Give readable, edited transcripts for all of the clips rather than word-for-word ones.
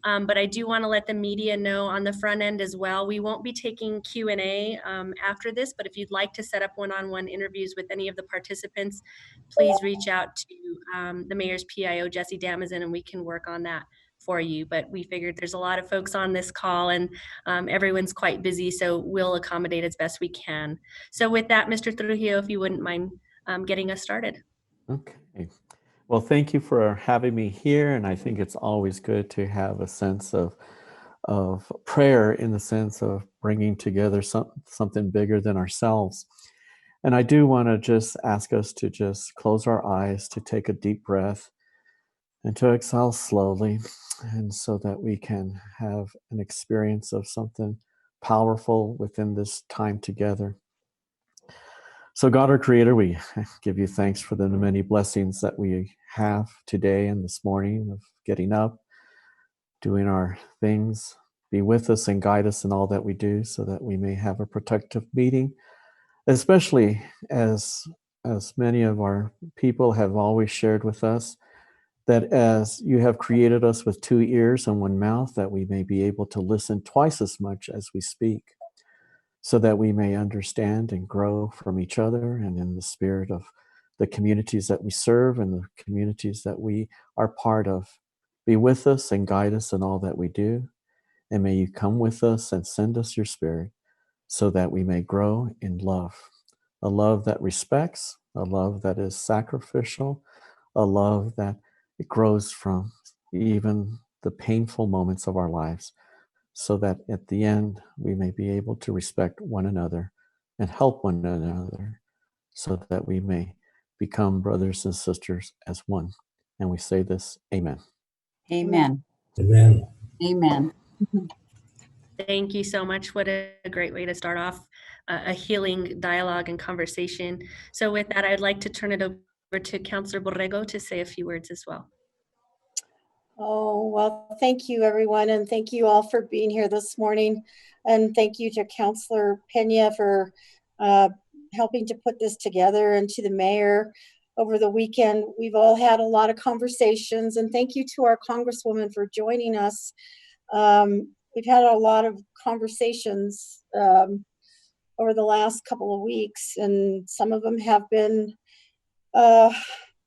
But I do want to let the media know on the front end as well. We won't be taking Q&A after this, but if you'd like to set up one-on-one interviews with any of the participants, please reach out to the mayor's PIO, Jesse Damazin, and we can work on that for you. But we figured there's a lot of folks on this call, and everyone's quite busy, so we'll accommodate as best we can. So with that, Mr. Trujillo, if you wouldn't mind getting us started. Okay. Well, thank you for having me here, and I think it's always good to have a sense of prayer in the sense of bringing together something bigger than ourselves. And I do want to just ask us to just close our eyes, to take a deep breath, and to exhale slowly, and so that we can have an experience of something powerful within this time together. So God, our Creator, we give you thanks for the many blessings that we have today and this morning of getting up, doing our things. Be with us and guide us in all that we do, so that we may have a productive meeting, especially as many of our people have always shared with us, that as you have created us with 2 ears and 1 mouth, that we may be able to listen twice as much as we speak, so that we may understand and grow from each other and in the spirit of the communities that we serve and the communities that we are part of. Be with us and guide us in all that we do, and may you come with us and send us your Spirit, so that we may grow in love, a love that respects, a love that is sacrificial, a love that it grows from even the painful moments of our lives, so that at the end we may be able to respect one another and help one another, so that we may become brothers and sisters as one. And we say this, amen. Amen. Amen. Amen. Thank you so much. What a great way to start off a healing dialogue and conversation. So with that, I'd like to turn it over to Councilor Borrego to say a few words as well. Oh, well, thank you, everyone, and thank you all for being here this morning. And thank you to Councilor Pena for helping to put this together, and to the mayor over the weekend. We've all had a lot of conversations, and thank you to our Congresswoman for joining us. We've had a lot of conversations over the last couple of weeks, and some of them have been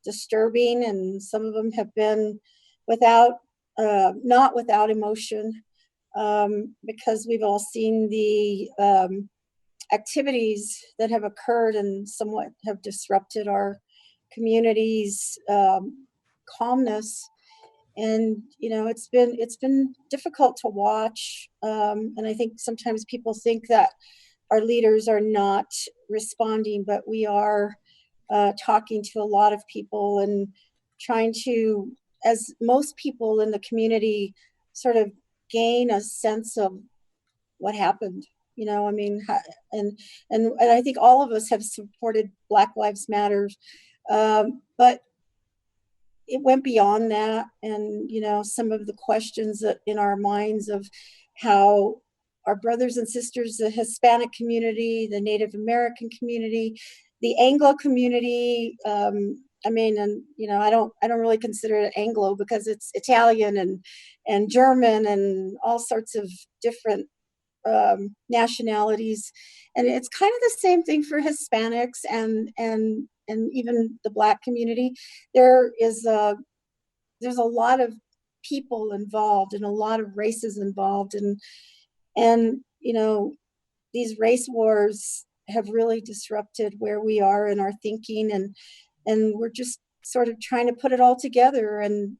disturbing, and some of them have been not without emotion, because we've all seen the activities that have occurred and somewhat have disrupted our community's calmness. And it's been difficult to watch, and I think sometimes people think that our leaders are not responding, but we are talking to a lot of people and trying to, as most people in the community, sort of gain a sense of what happened. And I think all of us have supported Black Lives Matter, but it went beyond that. And some of the questions that in our minds of how our brothers and sisters, the Hispanic community, the Native American community, the Anglo community, I don't really consider it Anglo, because it's Italian and German and all sorts of different nationalities, and it's kind of the same thing for Hispanics and even the Black community. There's a lot of people involved and a lot of races involved, and these race wars have really disrupted where we are in our thinking, and we're just sort of trying to put it all together and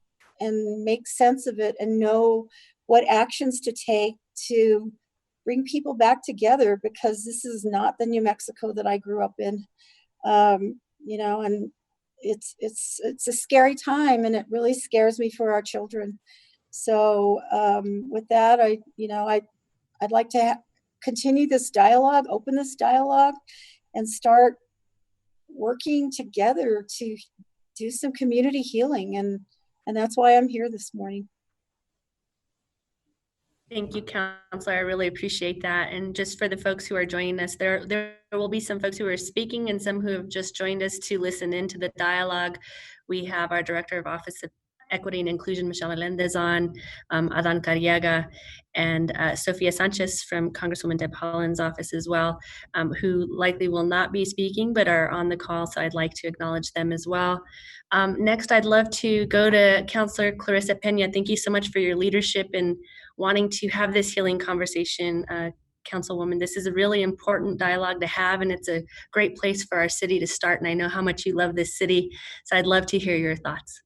make sense of it, and know what actions to take to bring people back together, because this is not the New Mexico that I grew up in. And it's a scary time, and it really scares me for our children. So with that, I'd like to continue this dialogue, open this dialogue, and start working together to do some community healing, and that's why I'm here this morning. Thank you, Counselor. I really appreciate that. And just for the folks who are joining us, there will be some folks who are speaking and some who have just joined us to listen into the dialogue. We have our Director of Office of Equity and Inclusion, Michelle Melendez on, Adan Cariaga, and Sofia Sanchez from Congresswoman Deb Haaland's office as well, who likely will not be speaking but are on the call, so I'd like to acknowledge them as well. Next, I'd love to go to Councilor Clarissa Pena. Thank you so much for your leadership in wanting to have this healing conversation, Councilwoman. This is a really important dialogue to have, and it's a great place for our city to start, and I know how much you love this city, so I'd love to hear your thoughts.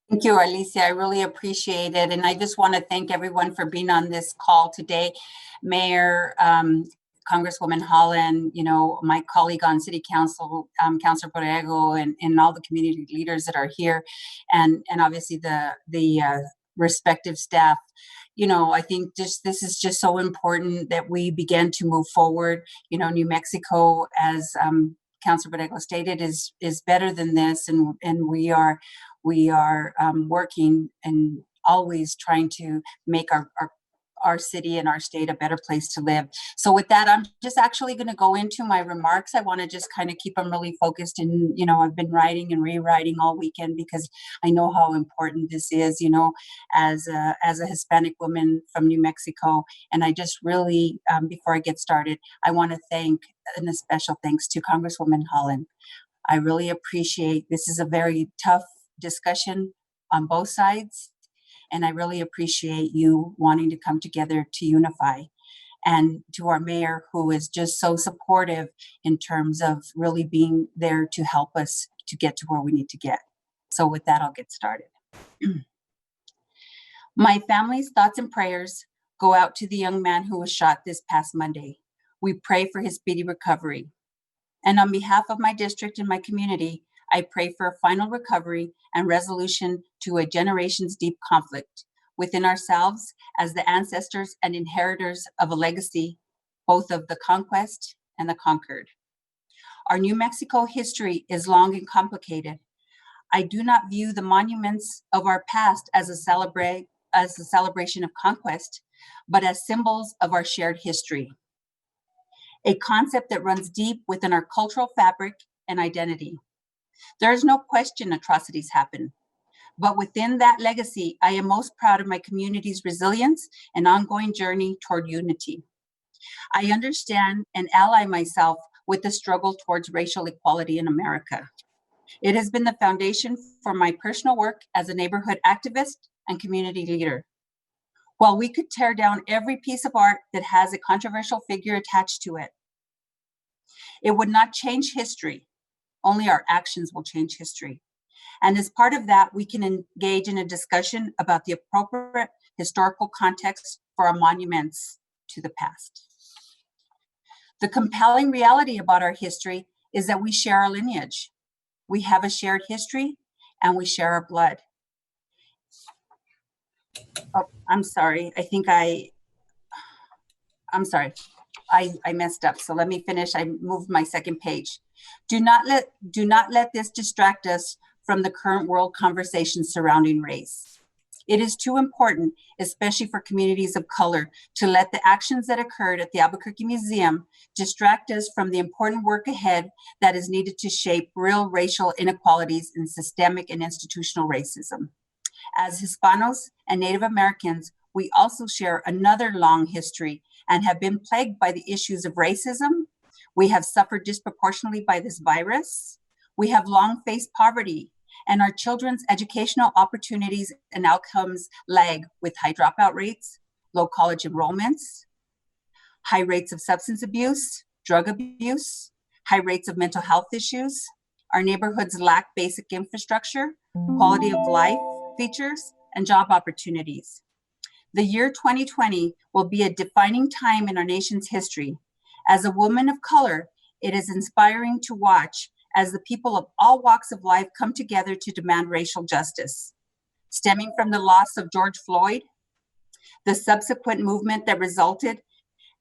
Thank you, Alicia. I really appreciate it. And I just want to thank everyone for being on this call today. Mayor, Congresswoman Haaland, you know, my colleague on City Council, Councilor Borrego, and all the community leaders that are here, and obviously the respective staff. You know, I think this is just so important that we begin to move forward. You know, New Mexico, as Councilor Borrego stated, is better than this, and we are working and always trying to make our city and our state a better place to live. So with that, I'm just actually going to go into my remarks. I want to just kind of keep them really focused. And, you know, I've been writing and rewriting all weekend because I know how important this is, you know, as a Hispanic woman from New Mexico. And I just really, before I get started, I want to thank, and a special thanks to Congresswoman Haaland. I really appreciate, this is a very tough discussion on both sides. And I really appreciate you wanting to come together to unify. And to our mayor, who is just so supportive in terms of really being there to help us to get to where we need to get. So with that, I'll get started. My family's thoughts and prayers go out to the young man who was shot this past Monday. We pray for his speedy recovery. And on behalf of my district and my community, I pray for a final recovery and resolution to a generations deep conflict within ourselves as the ancestors and inheritors of a legacy, both of the conquest and the conquered. Our New Mexico history is long and complicated. I do not view the monuments of our past as a celebration of conquest, but as symbols of our shared history. A concept that runs deep within our cultural fabric and identity. There is no question atrocities happen, but within that legacy, I am most proud of my community's resilience and ongoing journey toward unity. I understand and ally myself with the struggle towards racial equality in America. It has been the foundation for my personal work as a neighborhood activist and community leader. While we could tear down every piece of art that has a controversial figure attached to it, it would not change history. Only our actions will change history. And as part of that, we can engage in a discussion about the appropriate historical context for our monuments to the past. The compelling reality about our history is that we share our lineage. We have a shared history and we share our blood. Oh, I'm sorry. I'm sorry. I messed up. So let me finish. I moved my second page. Do not let this distract us from the current world conversation surrounding race. It is too important, especially for communities of color, to let the actions that occurred at the Albuquerque Museum distract us from the important work ahead that is needed to shape real racial inequalities and systemic and institutional racism. As Hispanos and Native Americans, we also share another long history and have been plagued by the issues of racism. We have suffered disproportionately by this virus. We have long faced poverty, and our children's educational opportunities and outcomes lag with high dropout rates, low college enrollments, high rates of substance abuse, drug abuse, high rates of mental health issues. Our neighborhoods lack basic infrastructure, quality of life features, and job opportunities. The year 2020 will be a defining time in our nation's history. As a woman of color, it is inspiring to watch as the people of all walks of life come together to demand racial justice. Stemming from the loss of George Floyd, the subsequent movement that resulted,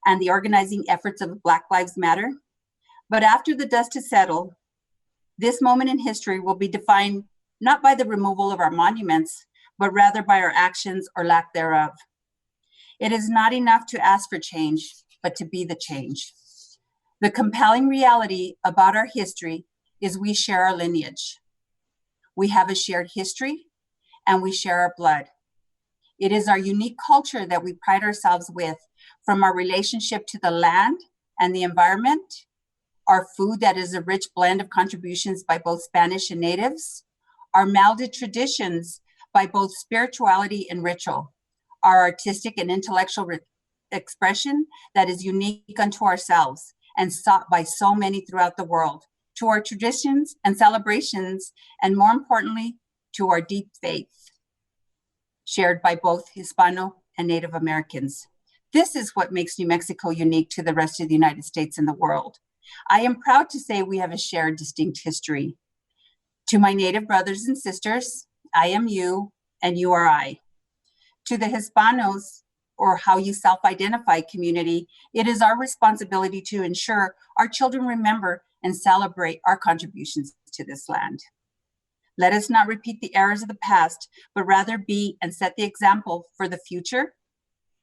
and the organizing efforts of Black Lives Matter. But after the dust has settled, this moment in history will be defined not by the removal of our monuments, but rather by our actions or lack thereof. It is not enough to ask for change, but to be the change. The compelling reality about our history is we share our lineage. We have a shared history, and we share our blood. It is our unique culture that we pride ourselves with, from our relationship to the land and the environment, our food that is a rich blend of contributions by both Spanish and natives, our melded traditions by both spirituality and ritual, our artistic and intellectual expression that is unique unto ourselves and sought by so many throughout the world, to our traditions and celebrations, and more importantly, to our deep faith, shared by both Hispano and Native Americans. This is what makes New Mexico unique to the rest of the United States and the world. I am proud to say we have a shared distinct history. To my Native brothers and sisters, I am you and you are I. To the Hispanos, or how you self-identify community, it is our responsibility to ensure our children remember and celebrate our contributions to this land. Let us not repeat the errors of the past, but rather be and set the example for the future,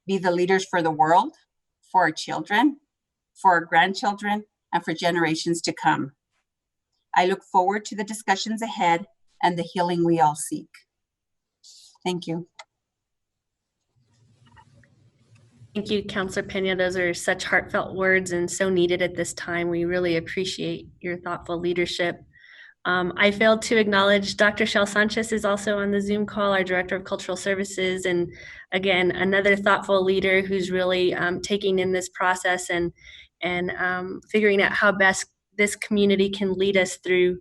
be the leaders for the world, for our children, for our grandchildren, and for generations to come. I look forward to the discussions ahead and the healing we all seek. Thank you. Thank you, Councilor Pena. Those are such heartfelt words and so needed at this time. We really appreciate your thoughtful leadership. I failed to acknowledge Dr. Shel Sanchez is also on the Zoom call, our Director of Cultural Services, and again, another thoughtful leader who's really taking in this process and figuring out how best this community can lead us through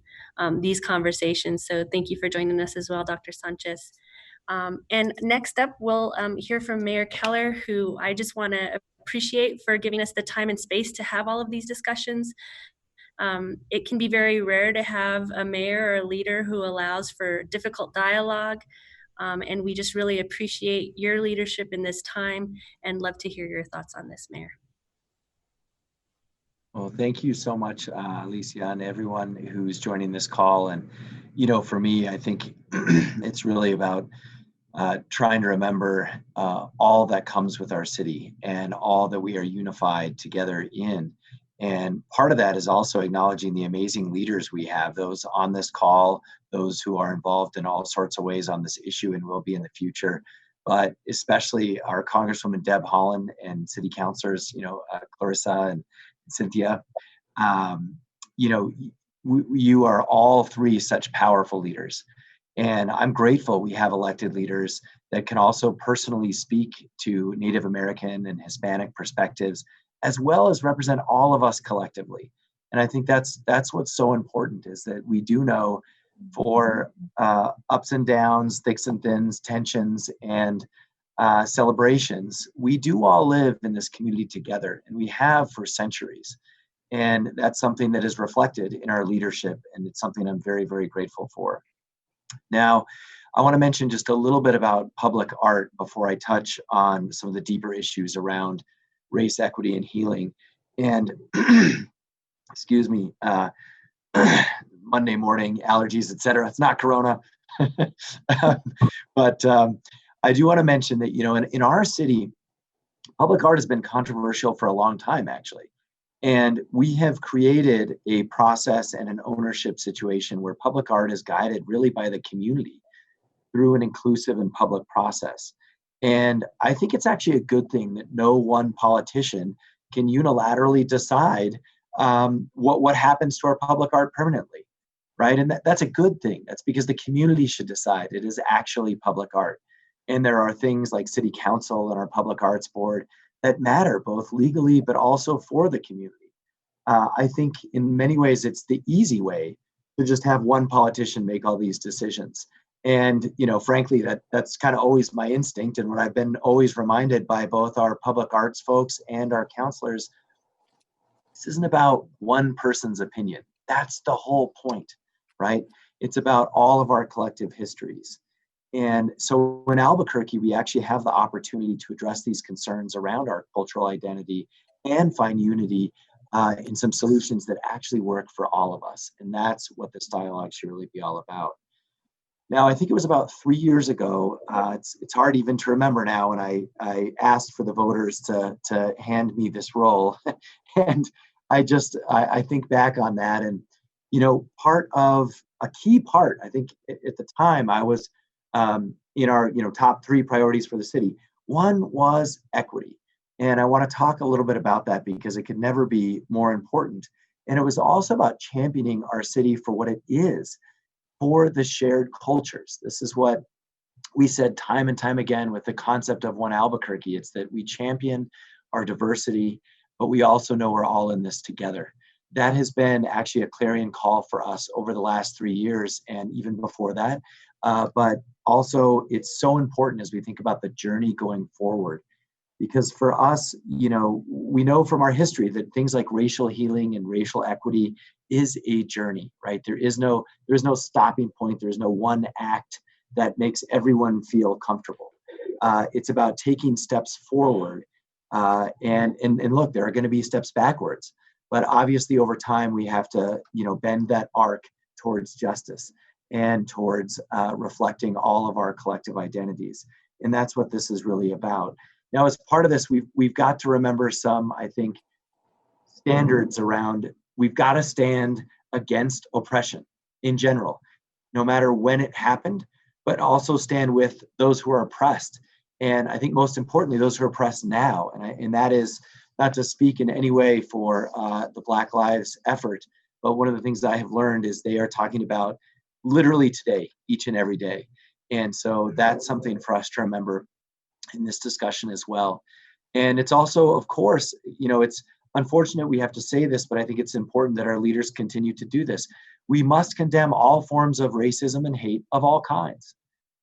these conversations. So thank you for joining us as well, Dr. Sanchez. And next up, we'll hear from Mayor Keller, who I just want to appreciate for giving us the time and space to have all of these discussions. It can be very rare to have a mayor or a leader who allows for difficult dialogue, and we just really appreciate your leadership in this time and love to hear your thoughts on this, Mayor. Well, thank you so much, Alicia, and everyone who's joining this call. And, you know, for me, I think it's really about trying to remember all that comes with our city and all that we are unified together in. And part of that is also acknowledging the amazing leaders we have, those on this call, those who are involved in all sorts of ways on this issue and will be in the future, but especially our Congresswoman Deb Haaland and city councilors, you know, Clarissa and Cynthia. You know, you are all three such powerful leaders. And I'm grateful we have elected leaders that can also personally speak to Native American and Hispanic perspectives, as well as represent all of us collectively. And I think that's what's so important, is that we do know for ups and downs, thicks and thins, tensions, and celebrations, we do all live in this community together, and we have for centuries. And that's something that is reflected in our leadership, and it's something I'm very, very grateful for. Now, I want to mention just a little bit about public art before I touch on some of the deeper issues around race, equity, and healing. And excuse me, Monday morning allergies, etc. It's not Corona, but I do want to mention that, you know, in our city, public art has been controversial for a long time, actually. And we have created a process and an ownership situation where public art is guided really by the community through an inclusive and public process. And I think it's actually a good thing that no one politician can unilaterally decide what happens to our public art permanently, right? And that's a good thing. That's because the community should decide it is actually public art. And there are things like City Council and our Public Arts Board that matter both legally, but also for the community. I think in many ways, it's the easy way to just have one politician make all these decisions. And, you know, frankly, that's kind of always my instinct, and what I've been always reminded by both our public arts folks and our counselors, this isn't about one person's opinion. That's the whole point, right? It's about all of our collective histories. And so in Albuquerque, we actually have the opportunity to address these concerns around our cultural identity and find unity in some solutions that actually work for all of us. And that's what this dialogue should really be all about. Now, I think it was about 3 years ago, it's hard even to remember now, when I asked for the voters to hand me this role. And I think back on that, and part of a key part, I think at the time I was in our, top 3 priorities for the city. One was equity. And I want to talk a little bit about that because it could never be more important. And it was also about championing our city for what it is, for the shared cultures. This is what we said time and time again with the concept of One Albuquerque. It's that we champion our diversity, but we also know we're all in this together. That has been actually a clarion call for us over the last 3 years and even before that. But also, it's so important as we think about the journey going forward. Because for us, we know from our history that things like racial healing and racial equity is a journey, right? There's no stopping point. There's no one act that makes everyone feel comfortable. It's about taking steps forward. And look, there are going to be steps backwards. But obviously, over time, we have to, bend that arc towards justice and towards reflecting all of our collective identities. And that's what this is really about. Now, as part of this, we've got to remember some, I think, standards around, we've got to stand against oppression in general, no matter when it happened, but also stand with those who are oppressed. And I think most importantly, those who are oppressed now. And that is not to speak in any way for the Black Lives effort, but one of the things that I have learned is they are talking about literally today, each and every day. And so that's something for us to remember in this discussion as well. And it's also, of course, it's unfortunate we have to say this, but I think it's important that our leaders continue to do this. We must condemn all forms of racism and hate of all kinds.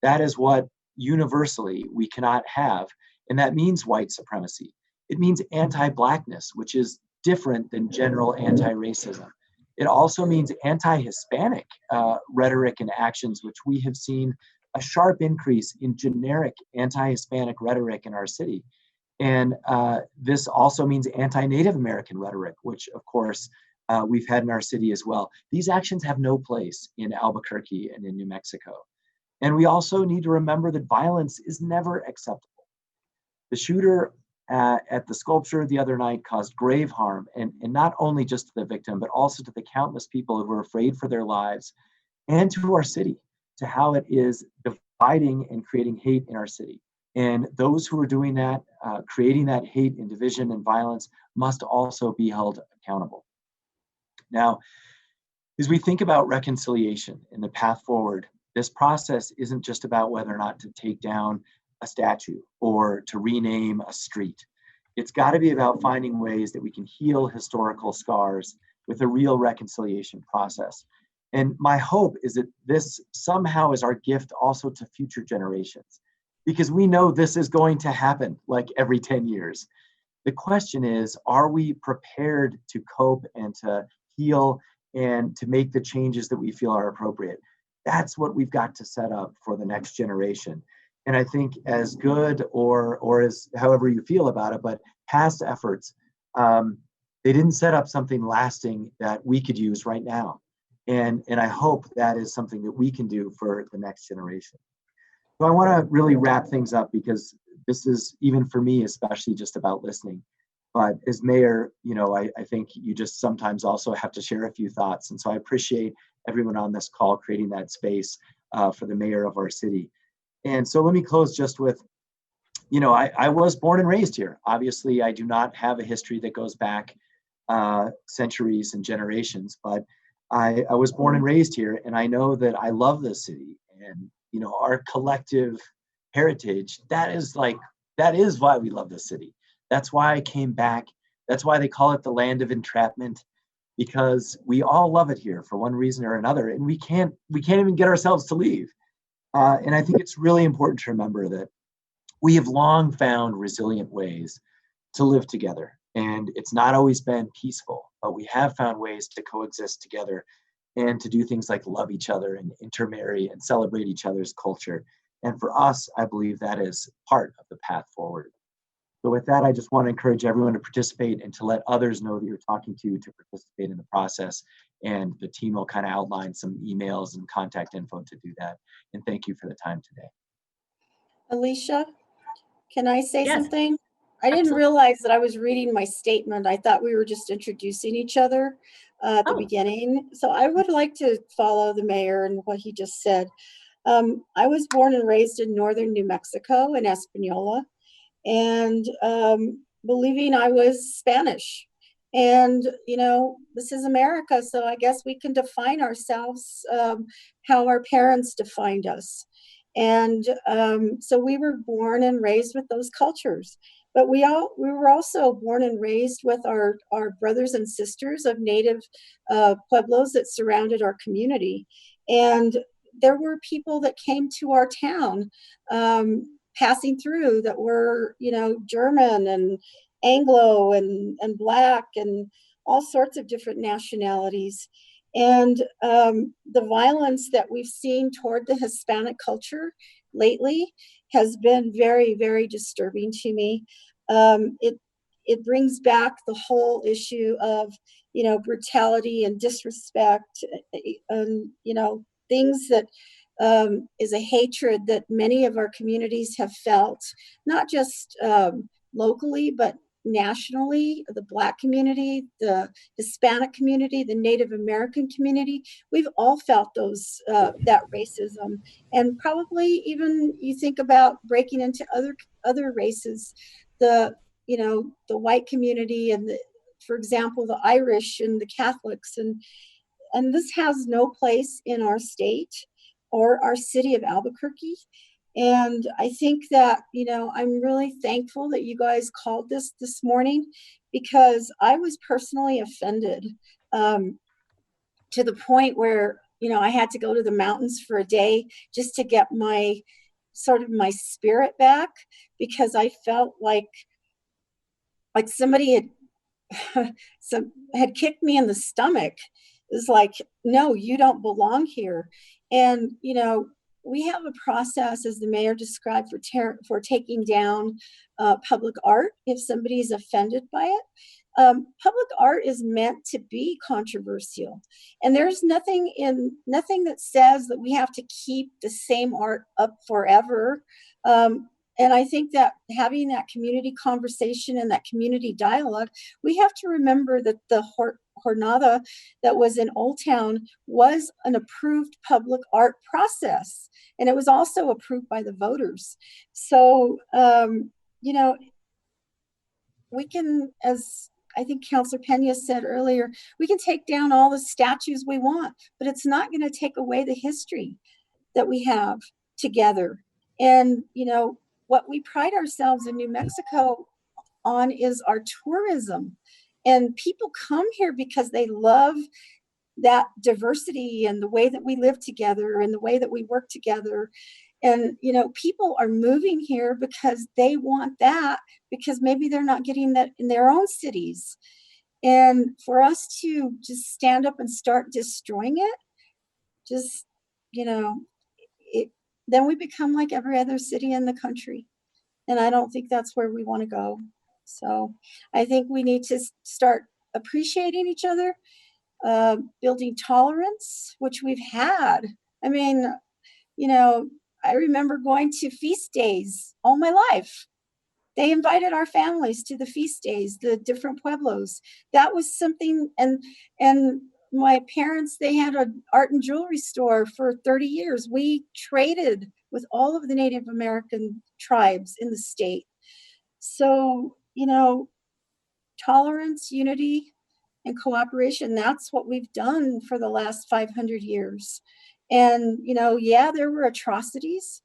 That is what universally we cannot have. And that means white supremacy. It means anti-Blackness, which is different than general anti-racism. It also means anti-Hispanic rhetoric and actions, which we have seen a sharp increase in generic anti-Hispanic rhetoric in our city. And this also means anti-Native American rhetoric, which of course we've had in our city as well. These actions have no place in Albuquerque and in New Mexico. And we also need to remember that violence is never acceptable. The shooter at the sculpture the other night caused grave harm, and not only just to the victim, but also to the countless people who are afraid for their lives, and to our city, to how it is dividing and creating hate in our city. And those who are doing that, creating that hate and division and violence, must also be held accountable. Now, as we think about reconciliation and the path forward, this process isn't just about whether or not to take down a statue or to rename a street. It's got to be about finding ways that we can heal historical scars with a real reconciliation process. And my hope is that this somehow is our gift also to future generations, because we know this is going to happen like every 10 years. The question is, are we prepared to cope and to heal and to make the changes that we feel are appropriate? That's what we've got to set up for the next generation. And I think as good or as however you feel about it, but past efforts, they didn't set up something lasting that we could use right now. And I hope that is something that we can do for the next generation. So I want to really wrap things up, because this is, even for me, especially just about listening. But as mayor, I think you just sometimes also have to share a few thoughts. And so I appreciate everyone on this call creating that space for the mayor of our city. And so let me close just with, I was born and raised here. Obviously, I do not have a history that goes back centuries and generations, but I was born and raised here, and I know that I love this city. And, our collective heritage, that is why we love this city. That's why I came back. That's why they call it the land of entrapment, because we all love it here for one reason or another, and we can't even get ourselves to leave. And I think it's really important to remember that we have long found resilient ways to live together. And it's not always been peaceful, but we have found ways to coexist together and to do things like love each other and intermarry and celebrate each other's culture. And for us, I believe that is part of the path forward. So with that, I just want to encourage everyone to participate and to let others know that you're talking to participate in the process. And the team will kind of outline some emails and contact info to do that. And thank you for the time today. Alicia, can I say Yes. something? I didn't Absolutely. realize that I was reading my statement. I thought we were just introducing each other at the Oh. beginning. So I would like to follow the mayor and what he just said. I was born and raised in northern New Mexico in Espanola, and believing I was Spanish. And, this is America, so I guess we can define ourselves how our parents defined us. And so we were born and raised with those cultures. But we were also born and raised with our brothers and sisters of native pueblos that surrounded our community. And there were people that came to our town passing through that were, German and Anglo and Black and all sorts of different nationalities. And the violence that we've seen toward the Hispanic culture lately has been very, very disturbing to me. It brings back the whole issue of, brutality and disrespect, and, things that is a hatred that many of our communities have felt, not just locally, but nationally. The Black community, the Hispanic community, the Native American community, we've all felt that racism. And probably even you think about breaking into other races, the the white community and for example, the Irish and the Catholics, and this has no place in our state or our city of Albuquerque. And I think that, I'm really thankful that you guys called this morning, because I was personally offended to the point where, I had to go to the mountains for a day just to get my spirit back, because I felt like somebody had kicked me in the stomach. It's like, no, you don't belong here. And, we have a process, as the mayor described, for taking down public art if somebody is offended by it. Public art is meant to be controversial, and there's nothing that says that we have to keep the same art up forever. And I think that having that community conversation and that community dialogue, we have to remember that the Jornada that was in Old Town was an approved public art process, and it was also approved by the voters. So, we can, as I think Councilor Pena said earlier, we can take down all the statues we want, but it's not going to take away the history that we have together. And, what we pride ourselves in New Mexico on is our tourism. And people come here because they love that diversity and the way that we live together and the way that we work together. And, people are moving here because they want that, because maybe they're not getting that in their own cities. And for us to just stand up and start destroying it, just, then we become like every other city in the country. And I don't think that's where we want to go. So I think we need to start appreciating each other, building tolerance, which we've had. I mean, I remember going to feast days all my life. They invited our families to the feast days, the different pueblos. That was something, and my parents, they had an art and jewelry store for 30 years. We traded with all of the Native American tribes in the state. So, tolerance, unity, and cooperation, that's what we've done for the last 500 years. And, yeah, there were atrocities,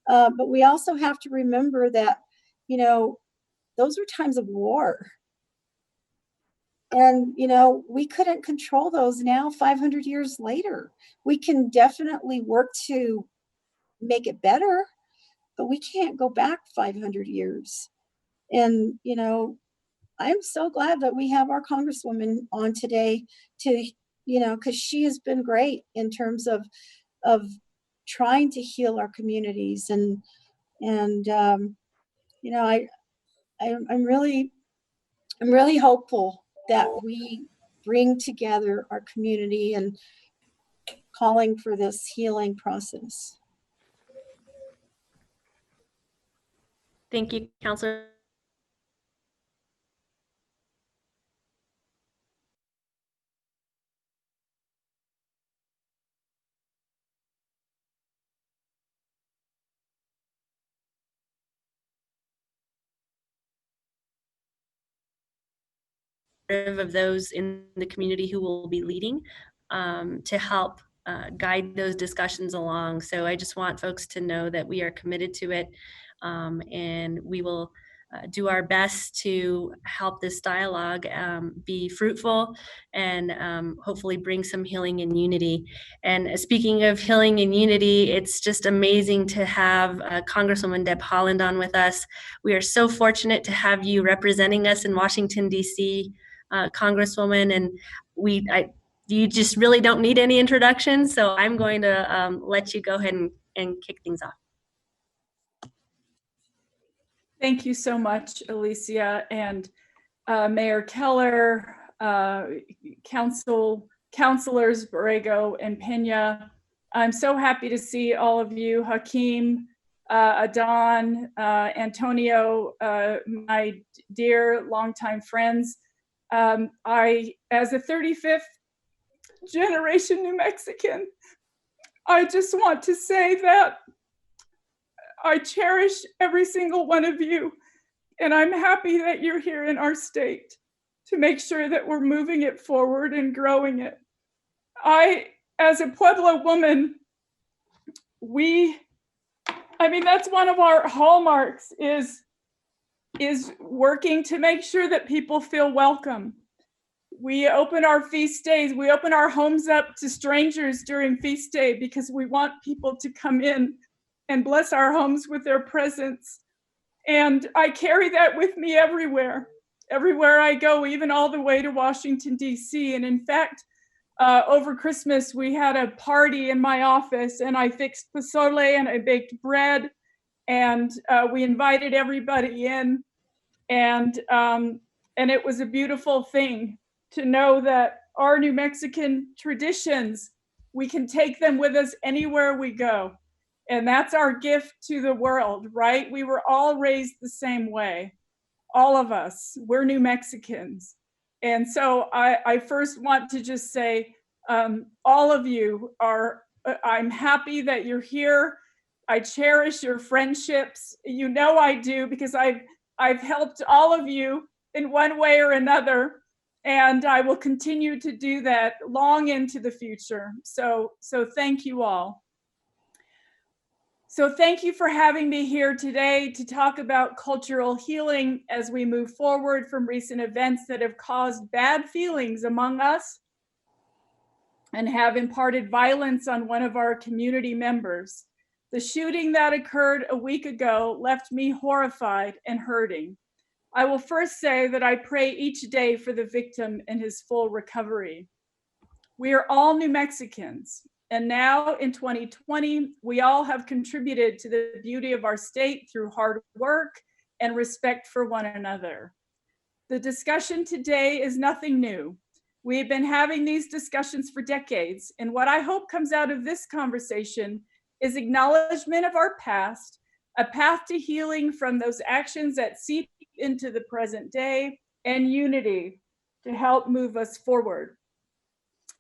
but we also have to remember that, those were times of war. And, we couldn't control those now 500 years later. We can definitely work to make it better, but we can't go back 500 years. And, I'm so glad that we have our Congresswoman on today to, because she has been great in terms of trying to heal our communities. And I'm really hopeful that we bring together our community and calling for this healing process. Thank you, Councilor of those in the community who will be leading to help guide those discussions along. So I just want folks to know that we are committed to it, and we will do our best to help this dialogue be fruitful and hopefully bring some healing and unity. And speaking of healing and unity, it's just amazing to have Congresswoman Deb Haaland on with us. We are so fortunate to have you representing us in Washington, D.C., Congresswoman, and you just really don't need any introduction, so I'm going to let you go ahead and kick things off. Thank you so much, Alicia, and Mayor Keller, councilors Borrego and Pena. I'm so happy to see all of you, Hakeem, Adon, Antonio, my dear longtime friends. As a 35th generation New Mexican, I just want to say that I cherish every single one of you, and I'm happy that you're here in our state to make sure that we're moving it forward and growing it. As a Pueblo woman, that's one of our hallmarks is working to make sure that people feel welcome. We open our feast days, we open our homes up to strangers during feast day because we want people to come in and bless our homes with their presence. And I carry that with me everywhere I go, even all the way to Washington, D.C. And in fact, over Christmas, we had a party in my office and I fixed pozole and I baked bread and we invited everybody in. And it was a beautiful thing to know that our New Mexican traditions, we can take them with us anywhere we go. And that's our gift to the world, right? We were all raised the same way. All of us, we're New Mexicans. And so I first want to just say, all of you I'm happy that you're here. I cherish your friendships. You know I do, because I've helped all of you in one way or another. And I will continue to do that long into the future. So thank you all. So thank you for having me here today to talk about cultural healing as we move forward from recent events that have caused bad feelings among us and have imparted violence on one of our community members. The shooting that occurred a week ago left me horrified and hurting. I will first say that I pray each day for the victim and his full recovery. We are all New Mexicans, and now in 2020, we all have contributed to the beauty of our state through hard work and respect for one another. The discussion today is nothing new. We have been having these discussions for decades, and what I hope comes out of this conversation is acknowledgement of our past, a path to healing from those actions that seep into the present day, and unity to help move us forward.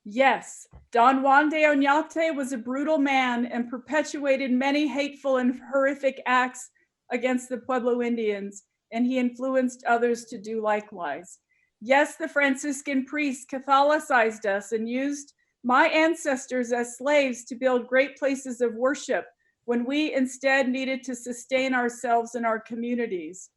Yes, Don Juan de Oñate was a brutal man and perpetuated many hateful and horrific acts against the Pueblo Indians, and he influenced others to do likewise. Yes, the Franciscan priests Catholicized us and used my ancestors as slaves to build great places of worship when we instead needed to sustain ourselves and our communities.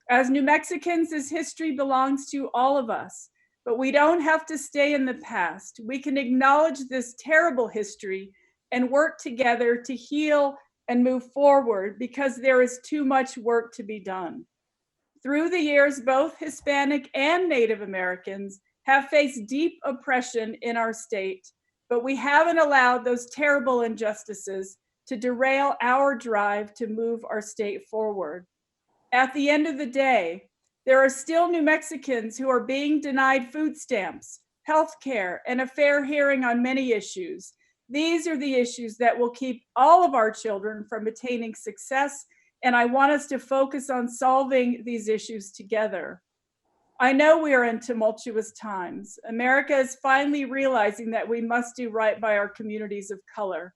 As New Mexicans, this history belongs to all of us, but we don't have to stay in the past. We can acknowledge this terrible history and work together to heal and move forward, because there is too much work to be done. Through the years, both Hispanic and Native Americans have faced deep oppression in our state, but we haven't allowed those terrible injustices to derail our drive to move our state forward. At the end of the day, there are still New Mexicans who are being denied food stamps, health care, and a fair hearing on many issues. These are the issues that will keep all of our children from attaining success, and I want us to focus on solving these issues together. I know we are in tumultuous times. America is finally realizing that we must do right by our communities of color.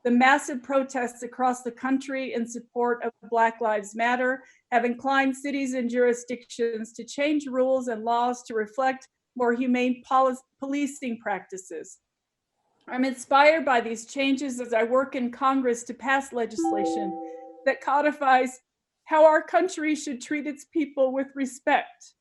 The massive protests across the country in support of Black Lives Matter have inclined cities and jurisdictions to change rules and laws to reflect more humane policing practices. I'm inspired by these changes as I work in Congress to pass legislation that codifies how our country should treat its people with respect.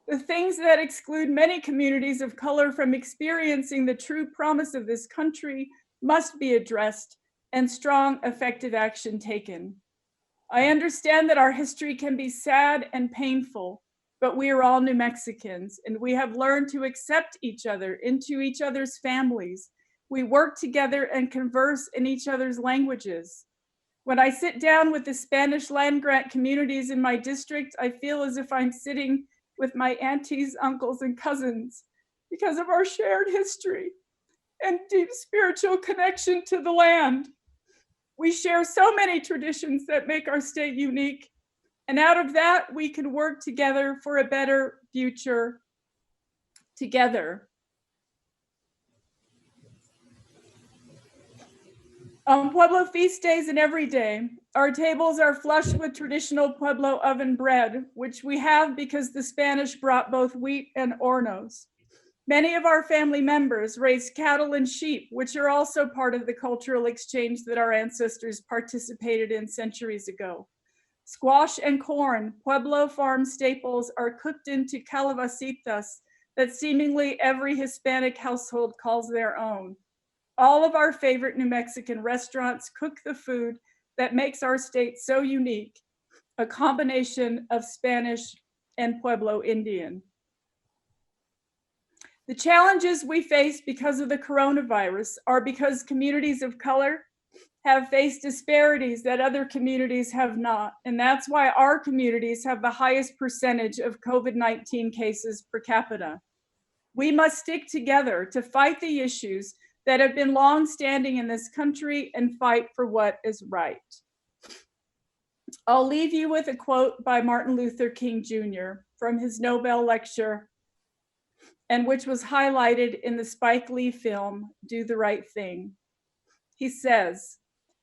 The things that exclude many communities of color from experiencing the true promise of this country must be addressed and strong, effective action taken. I understand that our history can be sad and painful, but we are all New Mexicans and we have learned to accept each other into each other's families. We work together and converse in each other's languages. When I sit down with the Spanish land grant communities in my district, I feel as if I'm sitting with my aunties, uncles, and cousins because of our shared history and deep spiritual connection to the land. We share so many traditions that make our state unique, and out of that, we can work together for a better future together. On Pueblo feast days and every day, our tables are flushed with traditional Pueblo oven bread, which we have because the Spanish brought both wheat and hornos. Many of our family members raised cattle and sheep, which are also part of the cultural exchange that our ancestors participated in centuries ago. Squash and corn, Pueblo farm staples, are cooked into calabacitas that seemingly every Hispanic household calls their own. All of our favorite New Mexican restaurants cook the food that makes our state so unique, a combination of Spanish and Pueblo Indian. The challenges we face because of the coronavirus are because communities of color have faced disparities that other communities have not. And that's why our communities have the highest percentage of COVID-19 cases per capita. We must stick together to fight the issues that have been long-standing in this country and fight for what is right. I'll leave you with a quote by Martin Luther King Jr. from his Nobel lecture, and which was highlighted in the Spike Lee film, Do the Right Thing. He says,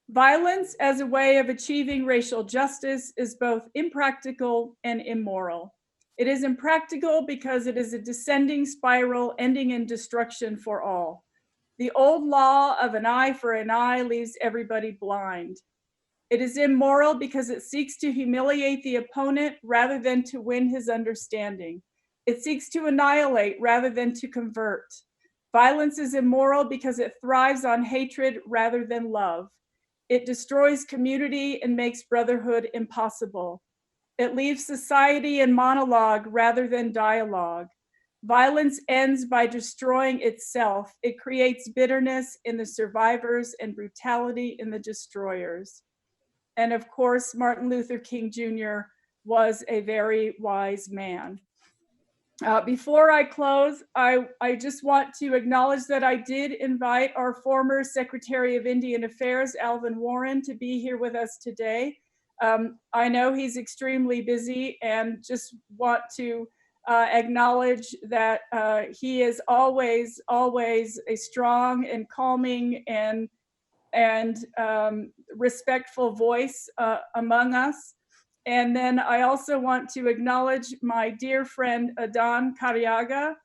"Violence as a way of achieving racial justice is both impractical and immoral. It is impractical because it is a descending spiral ending in destruction for all. The old law of an eye for an eye leaves everybody blind. It is immoral because it seeks to humiliate the opponent rather than to win his understanding. It seeks to annihilate rather than to convert. Violence is immoral because it thrives on hatred rather than love. It destroys community and makes brotherhood impossible. It leaves society in monologue rather than dialogue. Violence ends by destroying itself. It creates bitterness in the survivors and brutality in the destroyers." And of course, Martin Luther King Jr. was a very wise man. Before I close, I just want to acknowledge that I did invite our former Secretary of Indian Affairs, Alvin Warren, to be here with us today. I know he's extremely busy and just want to acknowledge that he is always a strong and calming and respectful voice among us. And then I also want to acknowledge my dear friend, Adan Cariaga.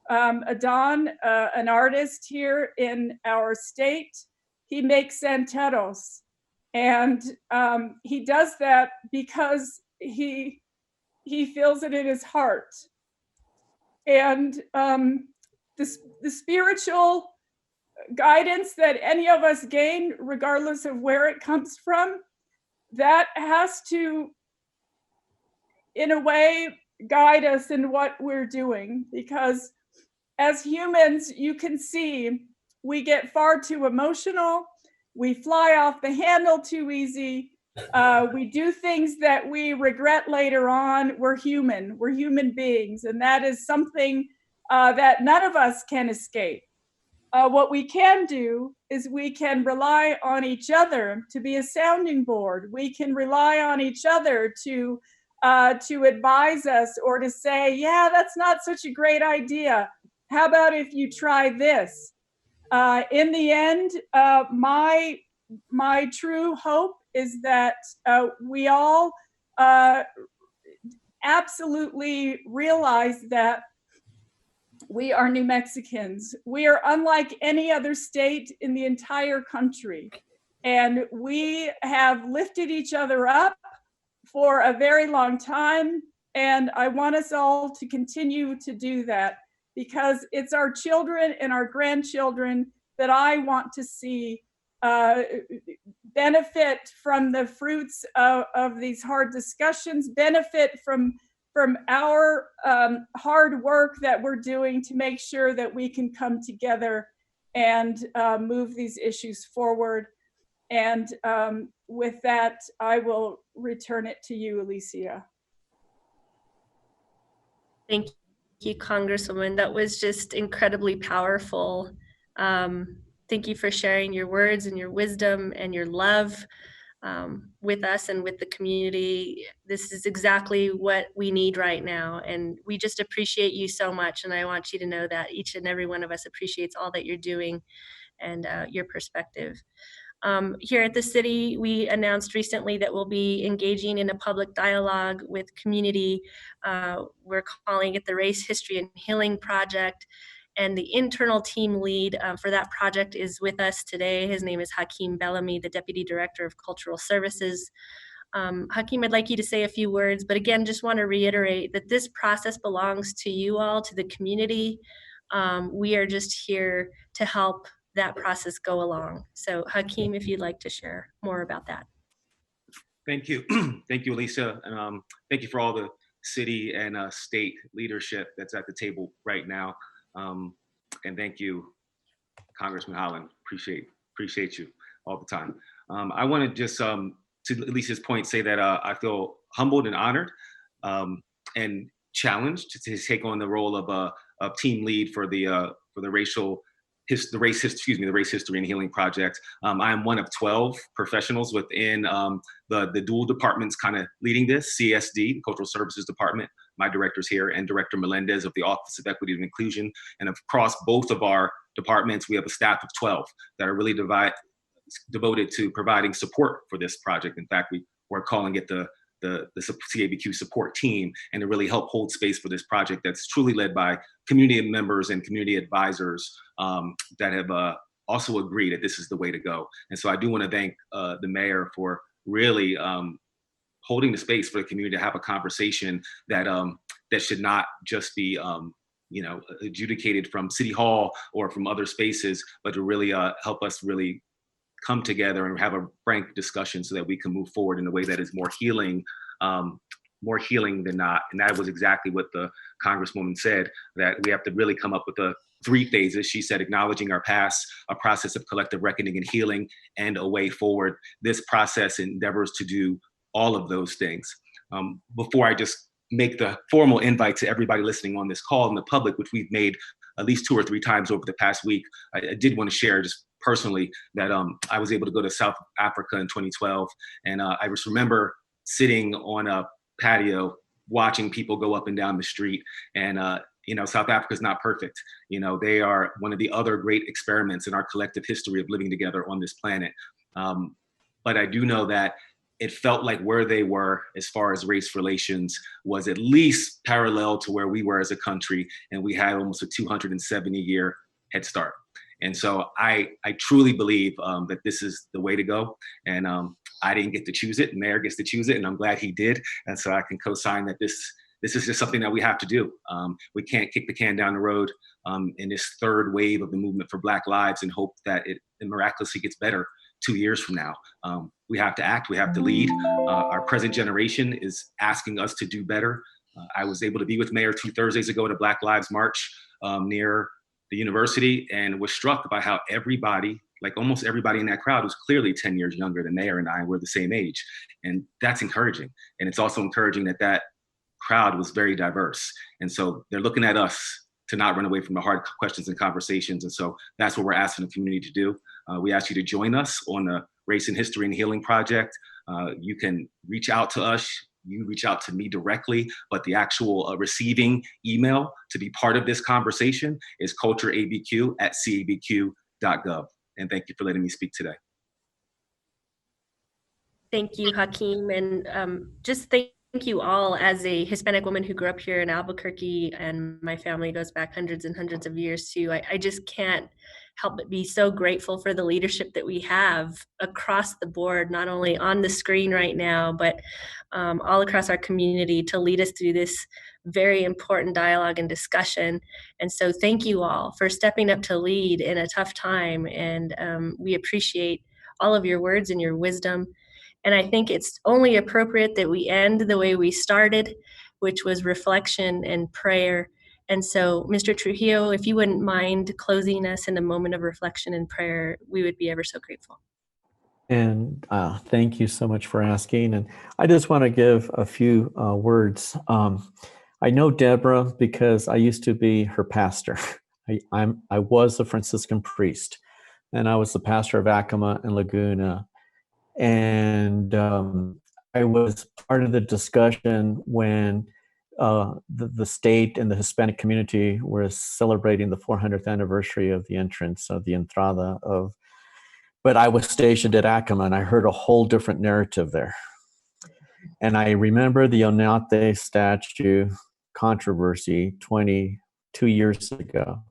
Adan, an artist here in our state, he makes santeros. And he does that because he feels it in his heart. And the spiritual guidance that any of us gain, regardless of where it comes from, that has to, in a way, guide us in what we're doing. Because as humans, you can see we get far too emotional, we fly off the handle too easy, we do things that we regret later on. We're human beings, and that is something that none of us can escape. What we can do is we can rely on each other to be a sounding board. We can rely on each other to advise us or to say, yeah, that's not such a great idea. How about if you try this? In the end, my my true hope is that we all absolutely realize that we are New Mexicans. We are unlike any other state in the entire country. And we have lifted each other up for a very long time. And I want us all to continue to do that, because it's our children and our grandchildren that I want to see benefit from the fruits of these hard discussions, benefit from our hard work that we're doing to make sure that we can come together and move these issues forward. And with that, I will return it to you, Alicia. Thank you, Congresswoman. That was just incredibly powerful. Thank you for sharing your words and your wisdom and your love with us and with the community. This is exactly what we need right now. And we just appreciate you so much. And I want you to know that each and every one of us appreciates all that you're doing and your perspective. Here at the city, we announced recently that we'll be engaging in a public dialogue with community. We're calling it the Race, History, and Healing Project. And the internal team lead for that project is with us today. His name is Hakeem Bellamy, the Deputy Director of Cultural Services. Hakeem, I'd like you to say a few words, but again, just want to reiterate that this process belongs to you all, to the community. We are just here to help that process go along. So Hakeem, if you'd like to share more about that. Thank you. Thank you, Alicia. And thank you for all the city and state leadership that's at the table right now. And thank you, Congressman Holland. Appreciate you all the time. I want to just, to Alicia's point, say that I feel humbled and honored and challenged to take on the role of team lead for the Race History and Healing Project. I am one of 12 professionals within the dual departments kind of leading this, CSD, the Cultural Services Department. My director's here, and Director Melendez of the Office of Equity and Inclusion. And across both of our departments, we have a staff of 12 that are really devoted to providing support for this project. In fact, we're calling it the CABQ support team, and to really help hold space for this project that's truly led by community members and community advisors that have also agreed that this is the way to go. And so I do want to thank the mayor for really holding the space for the community to have a conversation that that should not just be adjudicated from City Hall or from other spaces, but to really help us really come together and have a frank discussion so that we can move forward in a way that is more healing than not. And that was exactly what the Congresswoman said, that we have to really come up with the 3 phases. She said, acknowledging our past, a process of collective reckoning and healing, and a way forward. This process endeavors to do all of those things. Before I just make the formal invite to everybody listening on this call and the public, which we've made at least 2 or 3 times over the past week, I did want to share just personally that I was able to go to South Africa in 2012. And I just remember sitting on a patio, watching people go up and down the street. And, South Africa is not perfect. They are one of the other great experiments in our collective history of living together on this planet. But I do know that it felt like where they were as far as race relations was at least parallel to where we were as a country. And we had almost a 270-year head start. And so I truly believe that this is the way to go. And I didn't get to choose it. Mayor gets to choose it, and I'm glad he did. And so I can co-sign that this is just something that we have to do. We can't kick the can down the road in this 3rd wave of the movement for Black lives and hope that it miraculously gets better 2 years from now. We have to act, we have to lead. Our present generation is asking us to do better. I was able to be with Mayor 2 Thursdays ago at a Black Lives March near the university, and was struck by how everybody, like almost everybody in that crowd, was clearly 10 years younger than Mayor and I. Were the same age. And that's encouraging. And it's also encouraging that crowd was very diverse. And so they're looking at us to not run away from the hard questions and conversations. And so that's what we're asking the community to do. We ask you to join us on the Race and History and Healing Project. You can reach out to us. You reach out to me directly, but the actual receiving email to be part of this conversation is cultureabq@cabq.gov. And thank you for letting me speak today. Thank you, Hakeem, and just thank you all. As a Hispanic woman who grew up here in Albuquerque, and my family goes back hundreds and hundreds of years too, I just can't help but be so grateful for the leadership that we have across the board, not only on the screen right now, but all across our community to lead us through this very important dialogue and discussion. And so thank you all for stepping up to lead in a tough time. And we appreciate all of your words and your wisdom. And I think it's only appropriate that we end the way we started, which was reflection and prayer. And so, Mr. Trujillo, if you wouldn't mind closing us in a moment of reflection and prayer, we would be ever so grateful. And thank you so much for asking. And I just want to give a few words. I know Deborah because I used to be her pastor. I was a Franciscan priest, and I was the pastor of Acoma and Laguna. And I was part of the discussion when the state and the Hispanic community were celebrating the 400th anniversary of the entrance of the entrada of, but I was stationed at Acoma and I heard a whole different narrative there. And I remember the Oñate statue controversy 22 years ago.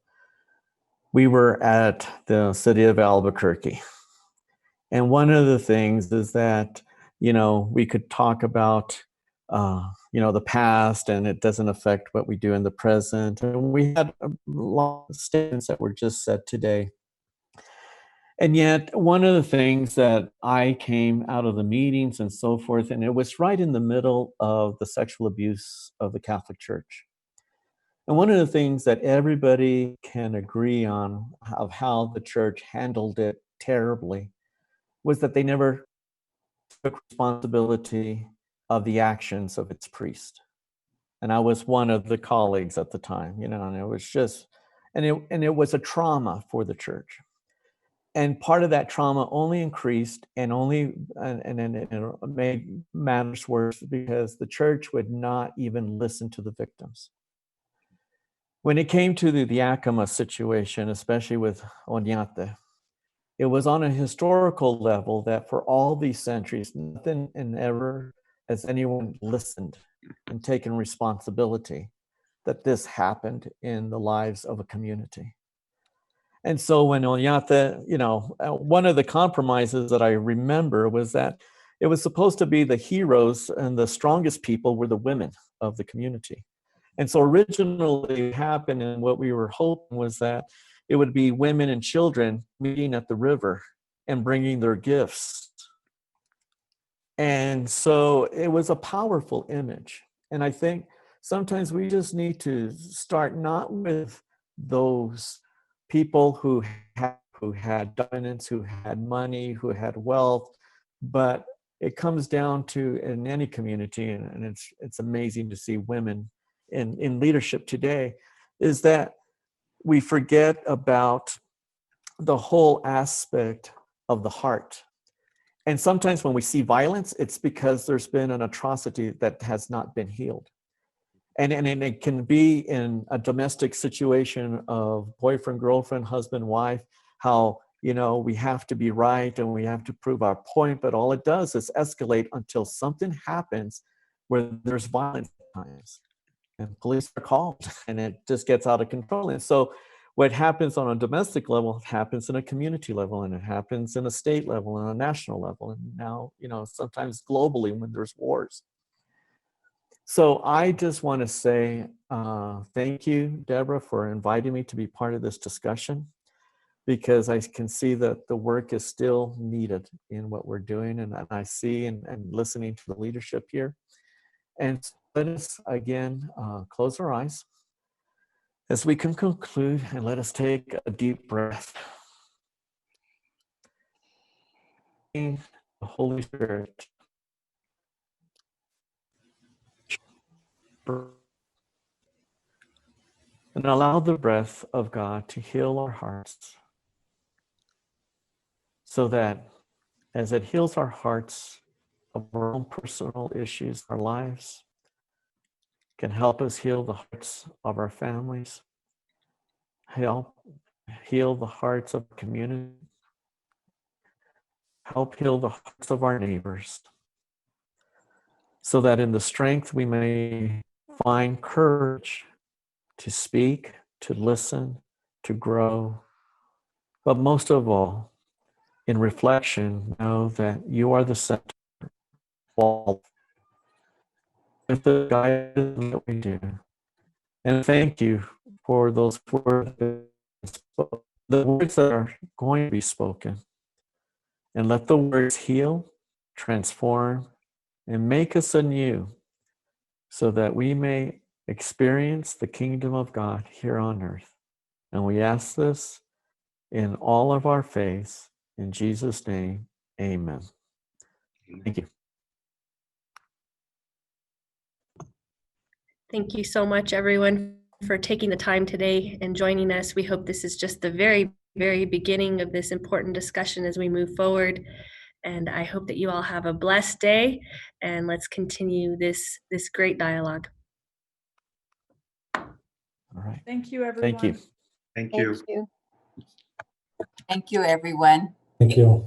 We were at the city of Albuquerque. And one of the things is that, we could talk about, the past, and it doesn't affect what we do in the present. And we had a lot of statements that were just said today. And yet, one of the things that I came out of the meetings and so forth, and it was right in the middle of the sexual abuse of the Catholic Church. And one of the things that everybody can agree on of how the church handled it terribly was that they never took responsibility of the actions of its priest. And I was one of the colleagues at the time, and it was just, and it was a trauma for the church. And part of that trauma only increased and it made matters worse because the church would not even listen to the victims. When it came to the Acoma situation, especially with Oñate, it was on a historical level that for all these centuries, nothing and ever has anyone listened and taken responsibility that this happened in the lives of a community. And so when Oñate, one of the compromises that I remember was that it was supposed to be the heroes and the strongest people were the women of the community. And so originally what happened and what we were hoping was that it would be women and children meeting at the river and bringing their gifts. And so it was a powerful image. And I think sometimes we just need to start not with those people who had dominance, who had money, who had wealth, but it comes down to in any community, and it's amazing to see women in leadership today, is that we forget about the whole aspect of the heart. And sometimes when we see violence, it's because there's been an atrocity that has not been healed. And it can be in a domestic situation of boyfriend, girlfriend, husband, wife, how, we have to be right and we have to prove our point, but all it does is escalate until something happens where there's violence at times. And police are called and it just gets out of control. And so what happens on a domestic level happens in a community level, and it happens in a state level and a national level. And now, sometimes globally when there's wars. So I just want to say thank you, Deborah, for inviting me to be part of this discussion, because I can see that the work is still needed in what we're doing. And I see and listening to the leadership here. And let us again close our eyes as we can conclude, and let us take a deep breath. The Holy Spirit, and allow the breath of God to heal our hearts, so that as it heals our hearts of our own personal issues, our lives, can help us heal the hearts of our families, help heal the hearts of the community, help heal the hearts of our neighbors, so that in the strength we may find courage to speak, to listen, to grow, but most of all, in reflection, know that you are the center of all, with the guidance that we do. And thank you for those words, the words that are going to be spoken. And let the words heal, transform, and make us anew, so that we may experience the kingdom of God here on earth. And we ask this in all of our faiths. In Jesus' name, amen. Thank you. Thank you so much, everyone, for taking the time today and joining us. We hope this is just the very, very beginning of this important discussion as we move forward. And I hope that you all have a blessed day, and let's continue this great dialogue. All right. Thank you, everyone. Thank you. Thank you. Thank you. Thank you, everyone. Thank you.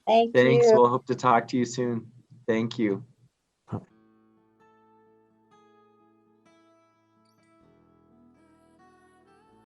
Thank Thanks. you. We'll hope to talk to you soon. Thank you.